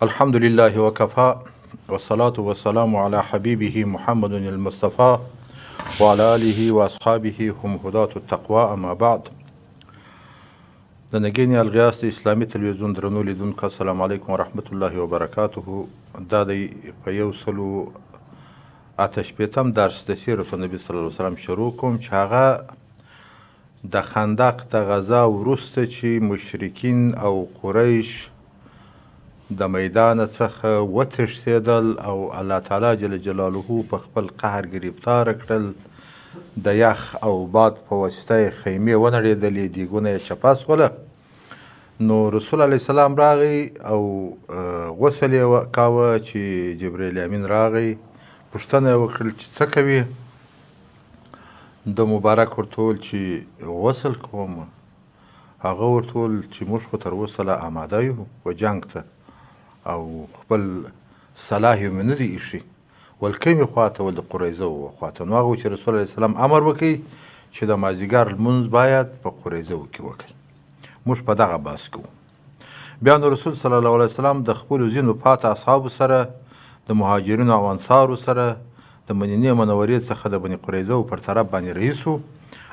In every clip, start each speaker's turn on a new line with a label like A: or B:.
A: الحمد لله وكفى والصلاة والسلام على حبيبه محمد المصطفى وعلى آله وأصحابه هم هداة التقوى. أما بعد، د نګینې الغیاس اسلامي تلویزیون درنو لیدونکو السلام علیکم ورحمت الله وبرکاته. دا د په 188 درس د سیرت النبي صلی الله علیه وسلم شروع کوم، چې هغه د خندق د غزا وروسته چې مشرکین او قریش د میدان څخه وتښتېدل او الله تعالی جل جلاله په خپل قهر ګرفتار کړل. د یخ او باد په واسطه یې خیمې ونړېدلې، دیګونه یې چپه سوله. نو رسول علیه السلام راغی او غسل یې کاوه چې جبریل امین راغی، پوښتنه یې وکړل چې څه کوي. د مبارک ورته وویل چې غسل کوم. هغه ورته وویل چې موږ خو تر اوسه لا آماده یو و جنګ ته او خپل سلاح یې مې نه دی ایښي. ول کومې خواته؟ ول د قریظه خواته. نو هغه چې رسول الله سلام امر وکړي چې د مازدیګر لمونځ باید په قریظه کې وکړي. موږ په دغه بحث کوو. بیا نو رسول صلی الله علیه وسلم د خپلو ځینو پاته اصحابو سره، د مهاجرینو او انصارو سره د مدینې منورې څخه د بني قریظه پر طرف باندې رهي سو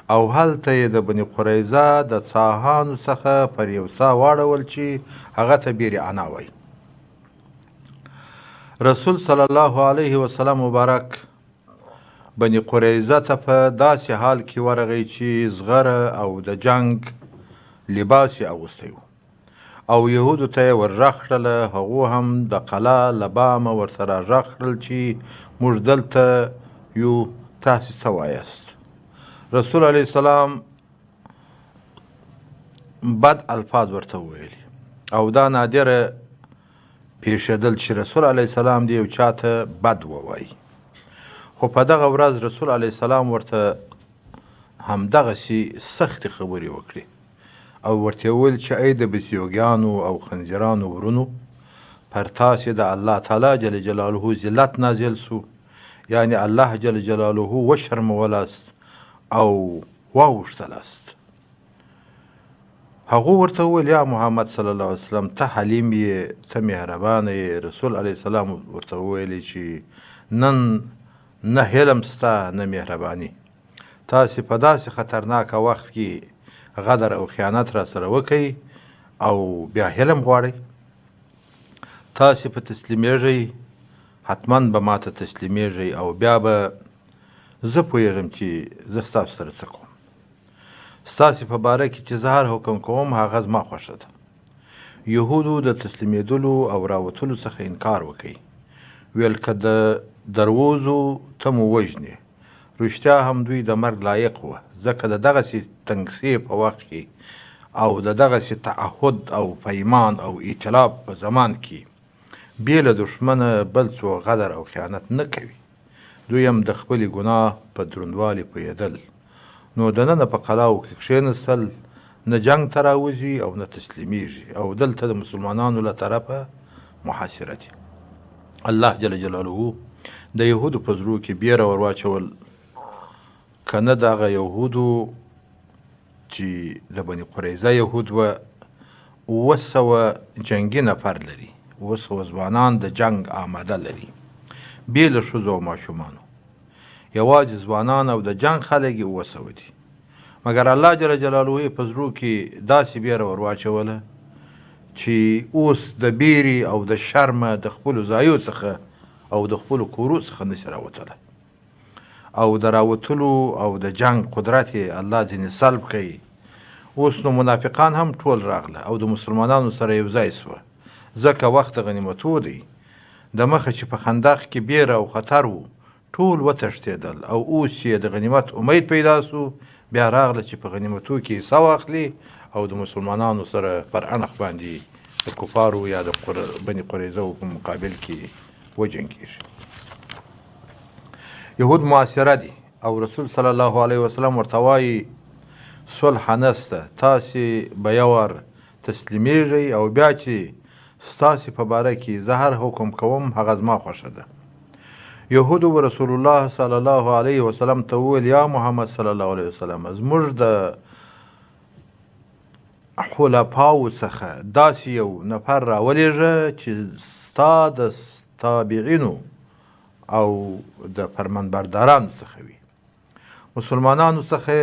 A: او هلته یې د بني قریظه د څاهانو څخه پر یو څاه واړول چې هغه ته بیر انا وایي. رسول صلی الله علیه وسلم مبارک بني قریظه ته په داسې حال کې ورغی چې زغره او د جنگ لباس یې اغوستی و او یهودو ته یې ور غږ کړله. هغو هم د قلا له بامه ورسره غږ کړل چې موږ دلته یو، تاسې څه وایاست؟ رسول علیه السلام بد الفاظ ورته وویلي او دا نادره پیښېدل چې رسول علیه السلام دی یو چاته بد ووایي. خو په دغه ورځ رسول علیه السلام ورته همدغسې سختې خبرې وکړي او ورته وویل چې ای د بسیوګیانو او خنزیرانو ورونو، پر تاسې د الله تعالی جل جلاله ذلت نازل سو، یعنی الله جل جلاله وشرمولاست او واوښتلاست. هغو ورته وویل یا محمد صلی الله علیه وسلم ته حلیم یې، ته مهربانه یې. رسول علیه السلام ورته وویلی چې نن نه حلم سته نه مهرباني. تاسې په داسې خطرناکه وخت کې غدر او خیانت را سره وکئ او بیا حلم غواړئ. تاسې په تسلیمیږئ، حتما به ماته تسلیمیږئ او بیا به زه پوهیږم چې زه ستاسو سره څه کوم. ستاسې په باره کې چې زه هر حکم کوم هغه زما خوښه ده. یهودو د تسلیمېدلو او راوتلو څخه انکار وکړي. ویل که د درووزو ته مو وژنې، رښتیا هم دوی د مرګ لایق وه، ځکه د دغسې تنګسې په وخت کې او د دغسې تعهد او پیمان او ایتلاف په زمان کې بې له دښمنه بل څوک غدر او خیانت نه کوي. دوی هم د خپلې ګناه په دروندوالي پوهېدل. نو دننه په قلاو کې کښېنستل، نه جنګ ته راوځي او نه تسلیمیږي او دلته د مسلمانانو له طرفه محاصره دي. الله جل جلاله د یهودو په زړو کې بیره ور واچول، که نه دغه یهودو چې د بني قریظه یهود وه 700 جنګي نفر لري، 700 ځوانان د جنګ آماده لري، بې له ښځو او ماشومانو. یوازې ځوانان او د جنګ خلک یې 700 دي. مګر الله جل جلاله یې په زړو کې داسې بیره ور واچوله چې اوس د بیرې او د شرمه د خپلو ځایو څخه او د خپلو کورو څخه نشي راوتلی او د راوتلو او د جنګ قدرت یې الله ځینې سلب کوي. اوس نو منافقان هم ټول راغله او د مسلمانانو سره یو ځای سوه، ځکه وخت غنیمتو دی. د مخه چې په خندق کې بیره او خطر و، ټول وتښتېدل او اوس یې د غنیمت امید پیدا سو. بیا راغله چې په غنیمتو کې حصه واخلي او د مسلمانانو سره پر اړخ باندې د کفارو یا د بني قریظه په مقابل کې وجنګېږي. یهود معاصره دي او رسول صلی الله علیه وسلم ورته وایي صلح نسته، تاسې به یو وار تسلیمیږئ او بیا چې ستاسې په باره کې زه هر حکم کوم هغه زما خوښه ده. یهودو و رسول الله صلی الله علیه وسلم ته وویل یا محمد صلی الله علیه وسلم زموږ د خلفاو څخه داسې یو نفر راولېږه چې ستا د تابعینو او د فرمانبردارانو څخه وي. مسلمانانو څخه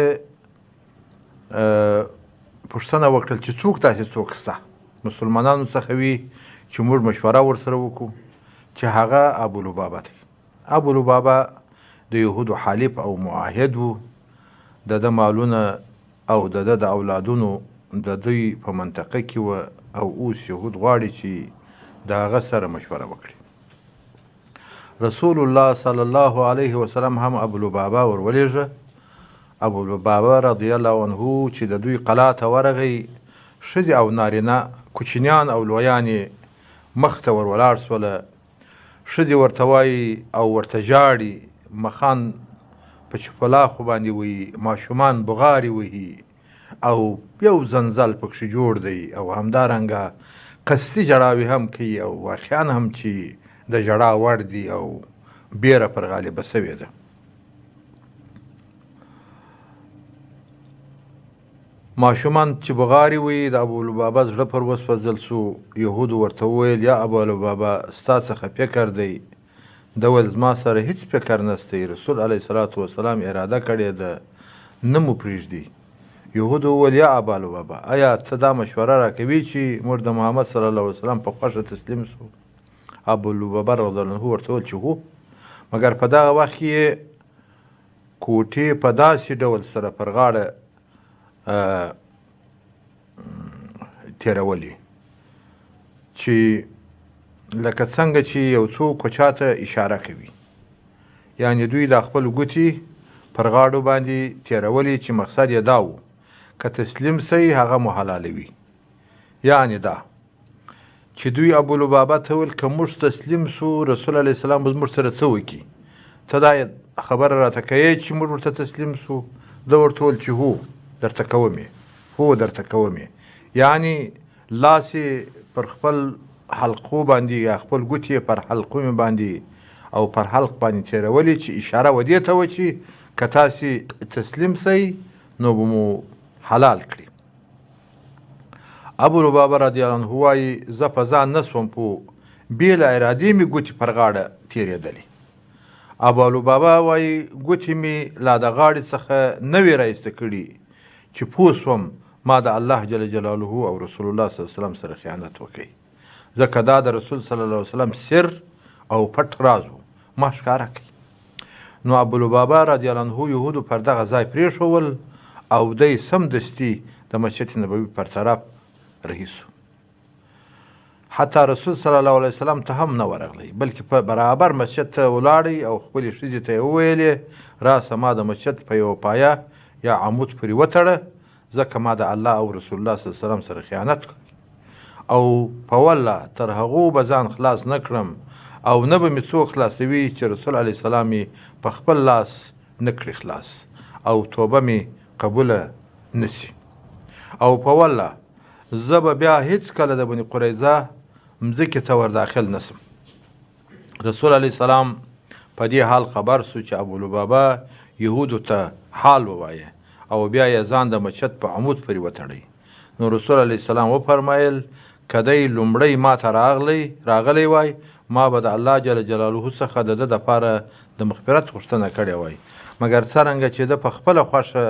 A: پوښتنه وکړل چې څوک داسې څوک سته مسلمانانو څخه وي چې موږ مشوره ورسره وکړو چې هغه ابولبابه دی. ابولبابه د یهودو حلیف او معاهد و. د ده مالونه او د ده د اولادونو د دوی په منطقه کې وه او اوس یهود غواړي چې د هغه سره مشوره وکړي. رسول الله صلی الله علیه وسلم هم ابولبابه ورولېږه. ابولبابه رضی الله عنه چې د دوی قلعه ته ورغی، ښځې او نارینه، کوچنیان او لویان یې مخ ته ور ولاړ سوله. ښځې ورته وایي او ورته ژاړي، مخان په چپلاخو باندې وهي، ماشومان بغارې وهي او یو زنځل پکښې جوړ دی او همدارنګه قصدي ژړاوې هم کوي او واقعا هم چې د ژړا وړ دي او بیره پر غالبه سوې ده. ماشومان چې بغارې وهي، د ابولبابه زړه پر وسوځل سو. یهودو ورته وویل یا ابولبابه ستا څخه فکر دی؟ ده ویل زما سره هیڅ فکر نستی، رسول علیه صلات وسلام اراده کړې ده نه مو پرېږدي. یهودو وویل یا ابولبابه آیا څه دا مشوره راکوي چې موږ د محمد صلی الله علیه وسلم په خوښه تسلیم سو؟ ابولبابه رضی الله عنه ورته وویل چې هو، مګر په دغه وخت کې یې کوټې په داسې ډول سره پر غاړه تېرولې چې لکه څنګه چې یو څوک چاته اشاره کوي، یعنې دوی د خپل ګوتې پر غاړو باندې تېرولې چې مقصد یې دا و که تسلیم سئ هغه مو حلالوي. یعنې دا چې دوی ابولبابه ته ویل که موږ تسلیم سو رسول علیه السلام به زموږ سره څه وکړي؟ ته دا خبره راته کوې چې موږ ورته تسلیم سو؟ ده ورته ویل چې هو درته کوم یې، هو درته کوم یې. یعنې لاس یې پر خپل حلقو باندې یا خپل ګوتې پر حلقو باندې او پر حلق باندې تېرولې چې اشاره و دې ته وه چې که تاسې تسلیم سئ نو به مو حلال کړي. ابولبابه رضی الله عنه وایي زه په ځان نه سوم پوه، بې له ارادې مې ګوتې پر غاړه تېرېدلې. ابولبابه وایي ګوتې مې لا د غاړې څخه نه وې رایسته کړي چې پوه سوم ما د الله جل جلاله او رسول الله صلی الله علیه وسلم سره خیانت وکړي، ځکه دا د رسول صلی الله علیه وسلم سر او پټ راز و، ما ښکاره کړي. نو ابولبابه رضی الله عنه یهودو پر دغه ځای پرېښول او دی سمدستي د مسجد نبوي پر طرف رهي سو. حتی رسول صلی الله علیه وسلم ته هم نه ورغلی، بلکې په برابر مسجد ته ولاړی او خپلې ښځې ته یې وویلې راسه ما د مسجد په یوه پایه یا عمود پورې وتړه، ځکه ما د الله او رسول الله صلی الله علیه وسلم سره خیانت کړی او په والله تر هغو به ځان خلاص نه کړم او نه به مې څوک خلاصوي چې رسول علیه السلام یې په خپل لاس نه کړي خلاص او توبه مې قبوله نسی، او په والله زه به بیا هیڅ کله د بني قریظه مځکې ته ور داخل نسم. رسول علیه السلام په دې حال خبر سو چې ابولبابه یهودو ته حال ووایه او بیا یې ځان د مسجد په عمود پورې وتړی. نو رسول علیه السلام وفرمایل که دی لومړی ما ته راغلی وای ما به د الله جل جلاله څخه د ده دپاره د مغفرت غوښتنه کړې وای، مګر څرنګه چې ده په خپله خوښه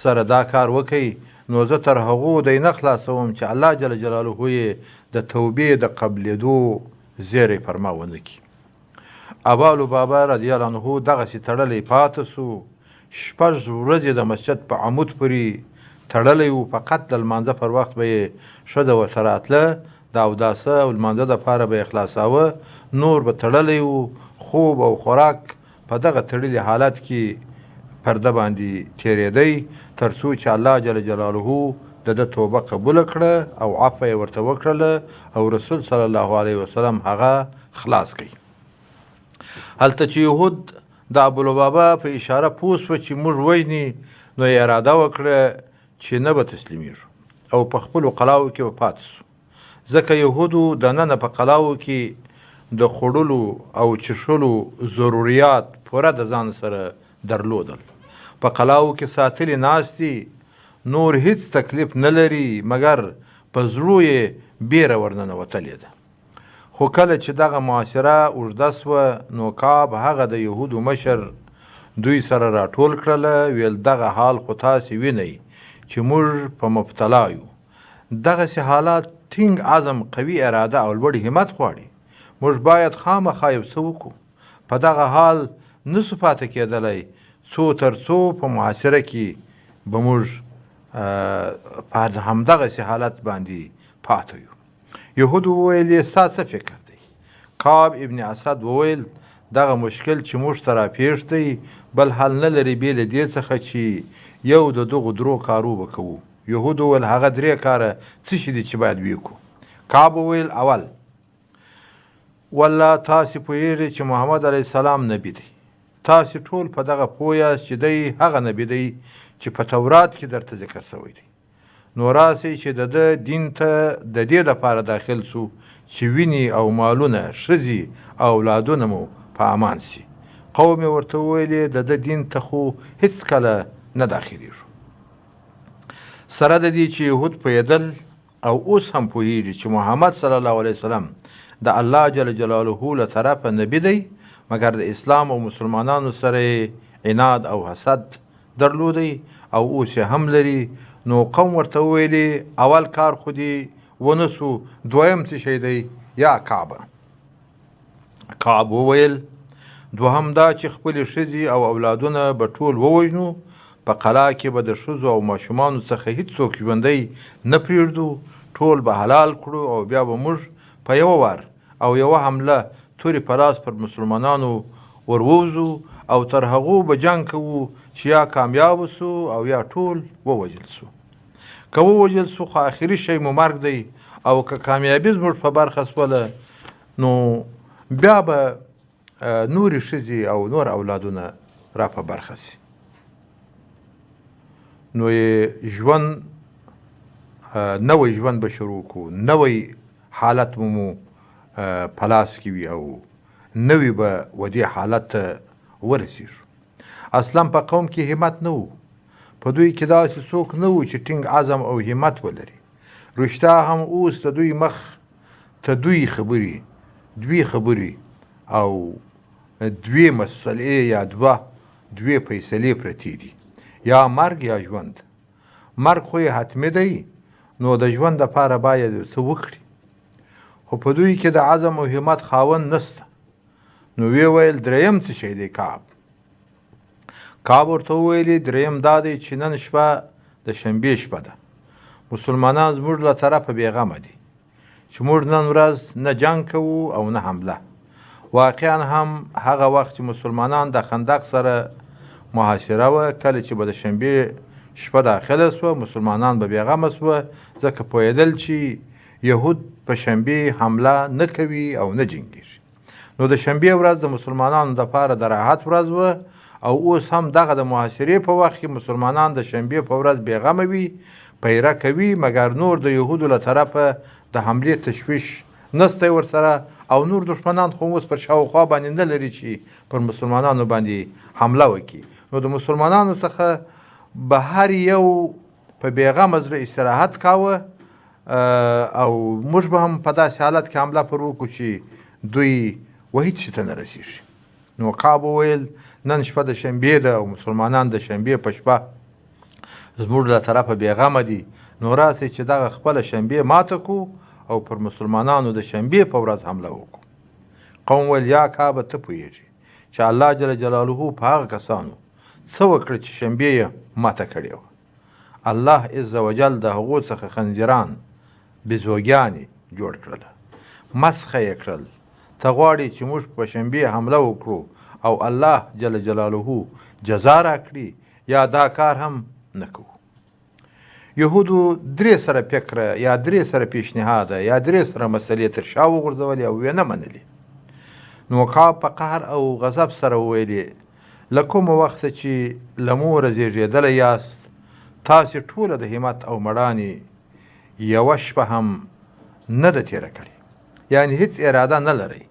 A: سره دا کار وکړي نو زه تر هغو دی نه خلاصوم چې الله جل جلاله یې د توبې د قبلېدو زیری فرما ونه کړي. ابولبابه رضی الله عنه دغسې تړلی پاته سو. 6 ورځې د مسجد په عمود پورې تړلی و، فقط د لمانځه پر وخت به یې ښځه ورته راتله، د اوداسه او لمانځه دپاره به یې خلاصاوه، نور به تړلی و. خوب او خوراک په دغه تړلي حالت کې پرده باندې تېرېدی تر څو چې الله جل جلاله د ده توبه قبوله کړه او عفوه یې ورته وکړله او رسول صلی الله علیه وسلم هغه خلاص کړي. هلته چې یهود د ابولبابه په اشاره پوه سوه چې موږ وژني نو یې اراده وکړه چې نه به تسلیمیږو او په خپلو قلاو کې به پاتې سو، ځکه یهودو دننه په قلاو کې د خوړلو او چښلو ضروریات پوره د ځان سره درلودل. په قلاو کې ساتلې ناست دي، نور هیڅ تکلیف نه لري مګر په زړو یې بیره ورننوتلې ده. خو کله چې دغه معاشره اوږده سوه نو کعب هغه د یهودو مشر دوی سره راټول کړله. ویل دغه حال خو تاسې وینئ چې موږ په مبتلا یو. دغسې حالات ټینګ عزم، قوي اراده او لوړ همت غواړي. موږ باید خامخا یو څه وکړو. په دغه حال نسو پاتې کېدلی څو تر څو په معاصره کې به موږ په همدغسې حالت باندې پاته یو. یهودو وویل ستا څه فکر دی؟ کعب ابن اسد وویل دغه مشکل چې موږ ته راپېښ دی بل حل نه لري بې له دې څخه چې یو د دغو درو کارو به کوو. یهودو وویل هغه درې کاره څه شي دي چې باید وکړو؟ کعب وویل اول، والله تاسې پوهیږئ چې محمد علیه السلام نبي دی. تاسې ټول په دغه پوه یاست چې دی هغه نبي دی چې په تورات کې درته ذکر سوی دی. نو راسئ چې د ده دین ته د دې دپاره داخل سو چې وینې او مالونه، ښځې او اولادونه مو په امان سي. قوم یې ورته وویلې د ده دین ته خو هېڅکله نه داخلېږو. سره د دې چې یهود پوهېدل او اوس هم پوهېږي چې محمد صلی الله علیه وسلم د الله جل جلاله له طرفه نبي دی مګر د اسلام او مسلمانانو سره عناد او حسد درلودی او اوس هم لري. نو قوم ورته وویلې اول کار خو دې ونسو، دویم څه شی دی یا کعبه؟ کعب وویل دوهم دا چې خپلې ښځې او اولادونه به ټول ووژنو. په قلا کې به د ښځو او ماشومانو څخه هیڅوک ژوندی نه پرېږدو. ټول به حلال کړو او بیا به موږ په یوه وار او یوه حمله تورې په لاس پر مسلمانانو ورووځو او تر هغو به جنګ کوو چې یا کامیاب سو او یا ټول ووژل سو. که ووژل سو خو آخري شی مو مرګ دی او که کامیابي زموږ په برخه سوله نو بیا به نورې ښځې او نور اولادونه را په برخه سي. نو یې ژوند نوی ژوند به شروع کړو، نوی حالت مو په لاس کې وي او نوی به و دې حالت ته ورسېږو. اصلا په قوم کې همت نه و. په دوی کې داسې څوک نه و چې ټینګ عزم او همت ولري. رښتا هم اوس د دوی مخ ته دوی خبرې او دوی مسئلې یا دوی فیصلې پرتې دي، یا مرګ یا ژوند. مرګ خو یې حتمي دی نو د ژوند دپاره باید څه وکړي. خو په دوی کې د عزم او همت خاوند نسته. نو ویې ویل دریم څه شی دی کعب؟ کعب ورته وویلې دریم دا دی چې نن شپه د شنبې شپه ده. مسلمانان زموږ له طرفه بېغمه دي چې موږ نن ورځ نه جنګ کوو او نه حمله. واقعا هم هغه وخت چې مسلمانان د خندق سره محاصره وه، کله چې به د شنبې شپه داخله سوه مسلمانان به بېغمه سوه ځکه پوهېدل چې یهود په شنبې حمله نه کوي او نه جنګېږي. نو د شنبې ورځ د مسلمانانو دپاره د راحت ورځ وه او اوس هم دغه د محاصرې په وخت کې مسلمانان د شنبې په ورځ بېغمه وي، پیره کوي مګر نور د یهودو له طرفه د حملې تشویش نسته ورسره او نور دښمنان خو اوس پر شاوخوا باندې نه لري چې پر مسلمانانو باندې حمله وکړي. نو د مسلمانانو څخه به هر یو په بېغمه زړه استراحت کاوه او موږ به هم په داسې حالت کې حمله پر وکړو چې دوی و هېڅ شي ته نه رسېږي. نو کعب وویل نن شپه د شنبې ده او مسلمانان د شنبې په شپه زموږ له طرفه بېغمه دي. نو راسئ چې دغه خپله شنبې ماته کړو او پر مسلمانانو د شنبې په ورځ حمله وکړو. قوم ویل یا کعبه ته پوهېږي چې الله جل جلاله په هغه کسانو څه وکړه چې شنبې یې ماته کړې وه. الله عز وجل د هغو څخه خنزیران بیزوګیانې جوړ کړله، مسخه یې کړل. ته غواړې چې موږ په شنبې حمله وکړو او الله جل جلاله جزا راکړي یا دا کار هم نه کوو. یهودو درې سره فکره یا درې سره پیشنهاده یا درې سره مسلې تر شا وغورځولې او یې نه منلې. نو کعب په قهر او غضب سره وویلې له کومه وخته چې له موره زېږېدلی یاست تاسې ټوله د همت او مړانې یوه شپه هم نه ده تېره کړې، یعنې هېڅ اراده نه لرئ.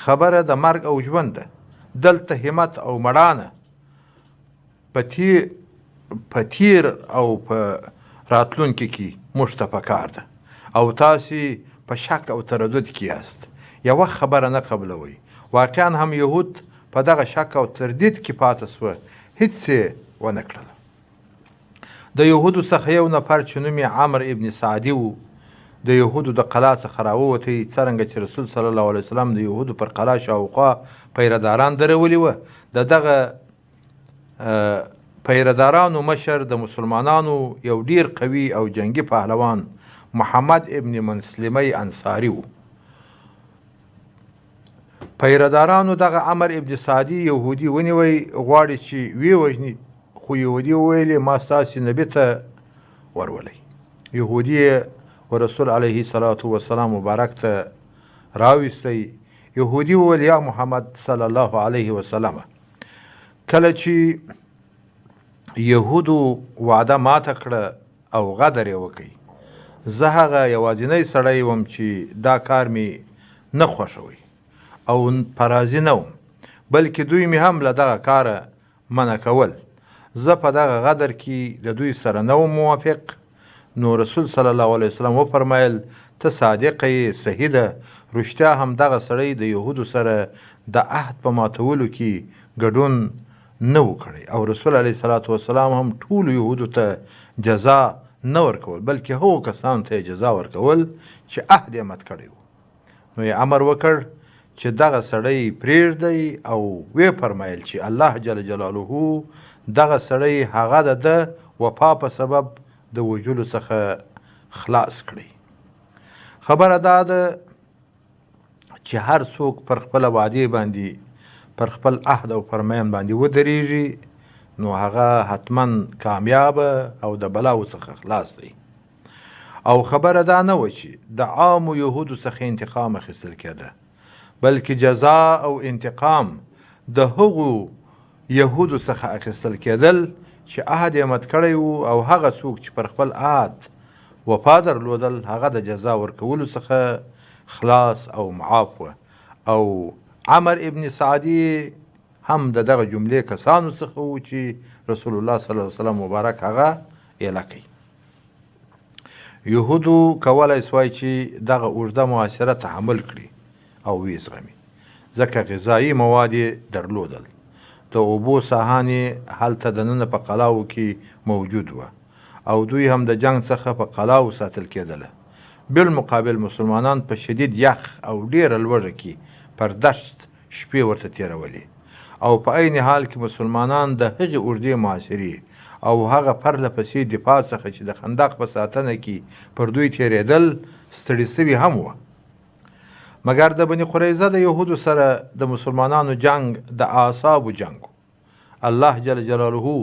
A: خبره د مرګ او ژوند ده. دلته همت او مړانه په تیر او په راتلونکي کې موږ ته پکار ده او تاسې په شک او تردد کې یاست یوه خبره نه قبلوئ واقعا هم یهود په دغه شک او تردید کې پاته سوه هیڅ یې ونه کړله د یهودو څخه یو نفر چې نوم یې عمر ابن سعدي و د یهودو د قلا څخه راووتی څرنګه چې رسول صلی الله علیه وسلم د یهودو پر قلا شاوخوا پیرداران درولي وه د دغه پیردارانو مشر د مسلمانانو یو ډیر قوي او جنگي پهلوان محمد ابن مسلمه انصاري و پیردارانو دغه عمر ابن سعدي یهودي ونیوی غواړي چې ویې وژني خو یهودي وویلې ما ستاسې نبي ته ورولئ یهودي ورسول علیه الصلاة والسلام مبارک ته راویستی یهودي وویل یا محمد صلی الله علیه وسلم کله چې یهودو وعده ماته کړه او غدر یې وکړي زه هغه یوازینی سړی وم چې دا کار مې نه خوښوي او پرازي نه وم بلکې دوی مې هم له دغه کاره منع کول زه په دغه غدر کې د دوی سره نه وم موافق نو رسول صلی الله علیه وسلم وفرمایل ته صادقه یې صحیح ده رښتیا هم دغه سړی د یهودو سره د عهد په ماتولو کې ګډون نه و کړی او رسول علیه صلات وسلام هم ټولو یهودو ته جزا نه ورکول بلکې هغو کسانو ته جزا ورکول چې عهد یې مات کړی و نو یې امر وکړ چې دغه سړی پرېږدئ او ویې فرمایل چې الله جل جلاله دغه سړی هغه د ده وفا په سبب د وژلو څخه خلاص کړي خبره دا ده چې هر څوک پر خپله وعدې باندې پر خپل عهد او فرمان باندې ودرېږي نو هغه حتما کامیابه او د بلاو څخه خلاص دی او خبره دا نه وه چې د عامو یهودو څخه انتقام اخیستل کېده بلکې جزا او انتقام د هغو یهودو څخه اخیستل کېدل چې عهد یې مات کړی و او هغه څوک چې پر خپل عهد وفا درلودل هغه د جزا ورکولو څخه خلاص او معاف وه او عمر ابن سعدي هم د دغه جملې کسانو څخه و چې رسول الله صلی الله علیه وسلم مبارک هغه ایله کوي یهودو کولی سوای چې دغه اوږده معاشره تحمل کړي او ویې زغمي ځکه غذایي مواد یې درلودل د اوبو ساحان یې هلته دننه په قلاو کې موجود وه او دوی هم د جنگ څخه په قلاو ساتل کېدله بالمقابل مسلمانان په شدید یخ او ډیره لوږه کې پر دشت شپې ورته تېرولې او په عین حال کې مسلمانان د هغې اوږدې معاشرې او هغه پرله پسې دفاع څخه چې د خندق په ساتنه کې پر دوی تېرېدل ستړي سوي هم وه مګر د بني قریظه د یهودو سره د مسلمانانو جنگ د اعصابو جنگ الله جل جلاله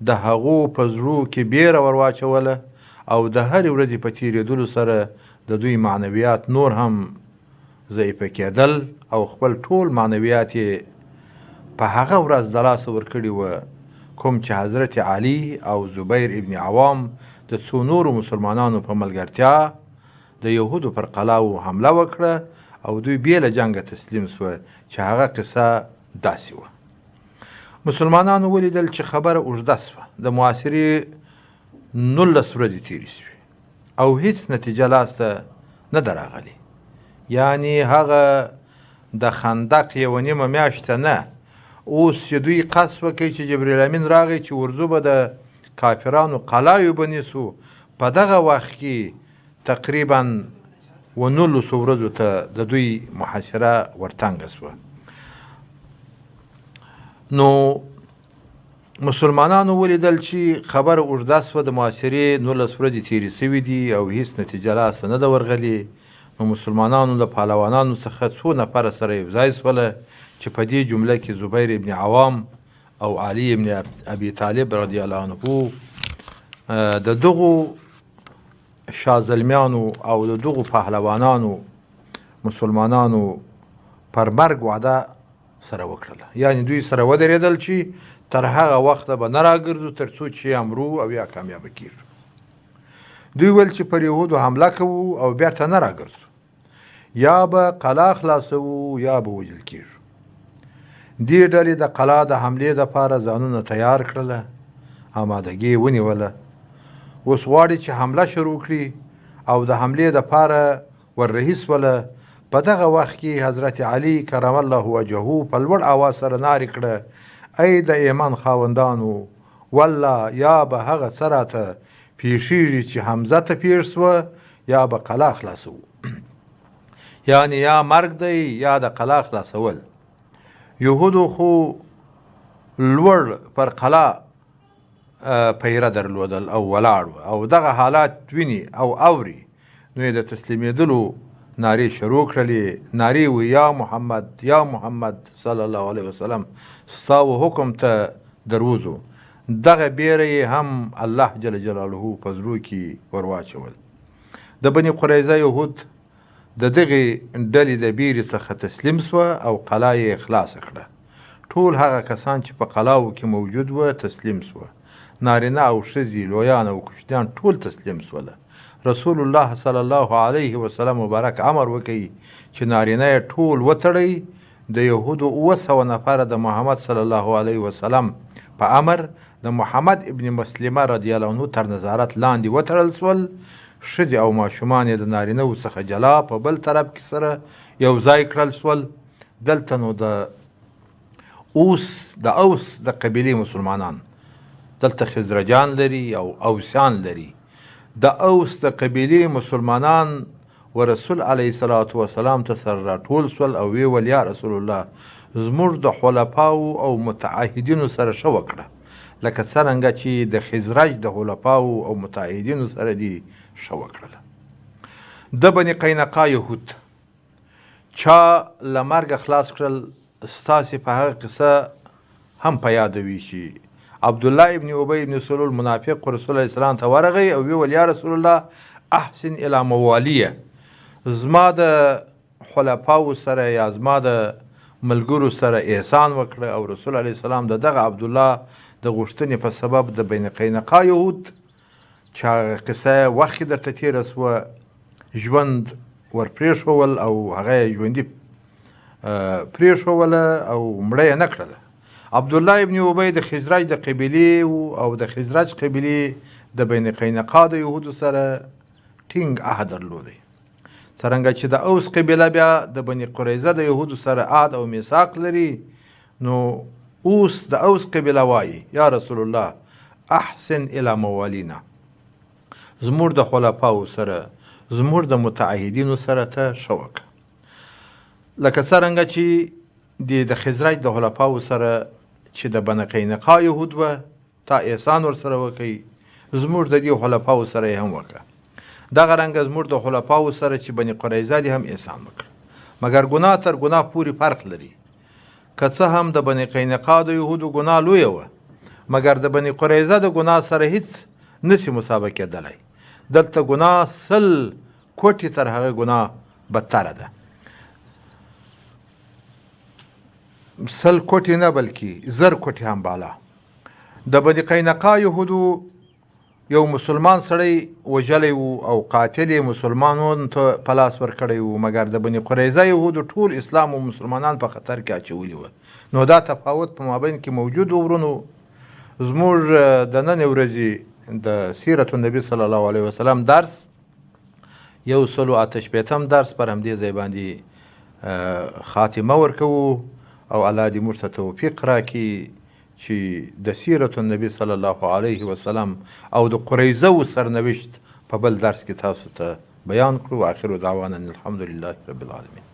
A: د هغو په زړو کې بیره ور واچوله او د هرې ورځې په تېرېدلو سره د دوی معنویات نور هم ضعیفه کېدل او خپل ټول معنویات یې په هغه ورځ د لاسه ورکړي وه کوم چې حضرت علي او زبیر ابن عوام د څو نورو مسلمانانو په ملګرتیا د یهودو پر قلاو حمله وکړه او دوی بې له جنګه تسلیم سوه چې هغه قصه داسې وه مسلمانانو ولیدل چې خبره اوږده سوه د معاصرې 19 ورځې تېرې سوې او هیڅ نتیجه لاسته نه ده راغلې یعنی هغه د خندق یوه نیمه میاشته نه اوس چې دوی قصد وکړي چې جبریل امین راغی چې ورځو به د کافرانو قلاوې به نیسو په دغه وخت کې تقریبا 19 ورځو ته د دوی محاصره ورتنګه سوه نو مسلمانانو ولیدل چې خبره اوږده سوه د محاصرې 19 ورځې تېرې سوي دي او هیڅ نتیجه لاسته نه ده ورغلې نو مسلمانانو د پهلوانانو څخه څو نفره سره یو ځای سوله چې په دې جمله کې زبیر ابن عوام او علي ابن ابي طالب رضی الله عنه د دغو شازلمیانو او د دغو پهلوانانو مسلمانانو پر مرګ وعده سره وکړله یعنی دوی سره ودرېدل چې تر هغه وخته به نه راګرځو تر څو چې امرو او یا کامیابه کېږو دوی ویل چې پر یهودو حمله کوو او بیرته نه راګرځو یا به قلا خلاصوو یا به وژل کېږو دې ډلې د قلا د حملې دپاره ځانونه تیار کړله آمادګي ونیوله. اوس غواړي چې حمله شروع کړي او د حملې دپاره وررهي سوله. په دغه وخت کې حضرت علي کرم الله وجهه په لوړ اواز سره نارې کړه: ای د ایمان خاوندانو، والله یا به هغه څه راته پیښیږي چې حمزه ته پیښ سوه یا به قلا خلاصوو. یعنې یا مرګ دی یا د قلا خلاصول. یهودو خو لوړ پر قلا پیره درلودل او ولاړ او دغه حالات ویني او اوري، نو یې د تسلیمېدلو نارې شروع کړلې. نارې وی: یا محمد، یا محمد صلی الله علیه وسلم، ستا و حکم ته دروځو. دغه بیره یې هم الله جل جلاله په زړو کې ور واچول. د بني قریظه یهود د دغې ډلې د بیرې څخه تسلیم سوه او قلا یې خلاصه کړه. ټول هغه کسان چې په قلاو کې موجود وه تسلیم سوه. نارینه او ښځې، لویان او کوچنیان ټول تسلیم سوله. رسول الله صلی الله علیه وسلم مبارک امر وکړي چې نارینه یې ټول وتړئ. د یهودو 700 نفره د محمد صلی الله علیه وسلم په امر د محمد ابن مسلمه رضی الله عنه تر نظارت لاندې وتړل سول. ښځې او ماشومان یې د نارینهو څخه جلا په بل طرف کې سره یو ځای کړل سول. دلته نو د اوس د قبیلې مسلمانان دلته خزرجان لري او اوسیان لري. د اوس د قبیلې مسلمانان و رسول علیه الصلاة وسلام ته سره راټول سول او ویې ویل: یا رسول الله، زموږ د خلفاو او متعهدینو سره ښه وکړه، لکه څرنګه چې د خزرج د خلفاو او متعهدینو سره دې ښه وکړله. د بني قینقا یهود چا له مرګه خلاص کړل، ستاسې په هغه قصه هم په یاد وي چې عبدالله ابن ابی ابن سلول منافق رسول الله اسلام ته ورغی او ویل: یا رسول الله، احسن الی موالیه، زما د خلفاو سره یا زما د ملګرو سره احسان وکړه. او رسول علیه السلام د دغه عبدالله د غوښتنې په سبب د بین قینقا یهود چې هغه قصه وخت کې درته تېره سوه ژوند ور پرېښول او هغه یې ژوندي پرېښوله او مړه یې نه کړله. عبدالله ابن ابی د خزرج د قبیلې او د خزرج قبیلې د بین قینقا د یهودو سره ټینګ عهد درلودی. څرنګه چې د اوس قبیله بیا د بني قریظه د یهودو سره عهد او میثاق لري، نو اوس د اوس قبیله وایي: یا رسول الله، احسن الی موالینا، زموږ د خلفاو سره، زموږ د متعهدینو سره ته ښه وکړه. لکه څرنګه چې د خزرج د خلفاو سره چې د بني قینقا یهود وه تا احسان ورسره وکړئ، زموږ د دې خلفاو سره یې هم وکړه. دغه رنګه زموږ د خلفاو سره چې بني قریظه دې هم احسان وکړه. مګر ګناه تر ګناه پورې فرق لري. که څه هم د بني قینقا د یهودو ګناه لویه وه، مګر د بني قریظه د ګناه سره هیڅ نسي مسابقه کېدلی. دلته ګناه 100 کوټې تر هغه ګناه بدتره ده. 100 کوټې نه بلکې 1000 کوټې هم بالا. د بني قینقا یهودو یو مسلمان سړی وژلی و او قاتل یې مسلمانانو ته په لاس ورکړی و، مګر د بني قریظه یهودو ټول اسلام او مسلمانان په خطر کې اچولي وه. نو دا تفاوت په مابین کې موجود و. ورونو، زموږ د نن ورځې د سیرت النبي صلی الله علیه وسلم درس 188 درس پر همدې ځای باندې خاتمه ورکوو او الله دې موږ ته توفیق راکړي چې د سیرت النبي صلی الله علیه وسلم او د قریظه سرنوشت په بل درس کې تاسو ته بیان کړو. آخر دعوانا الحمدلله رب العالمین.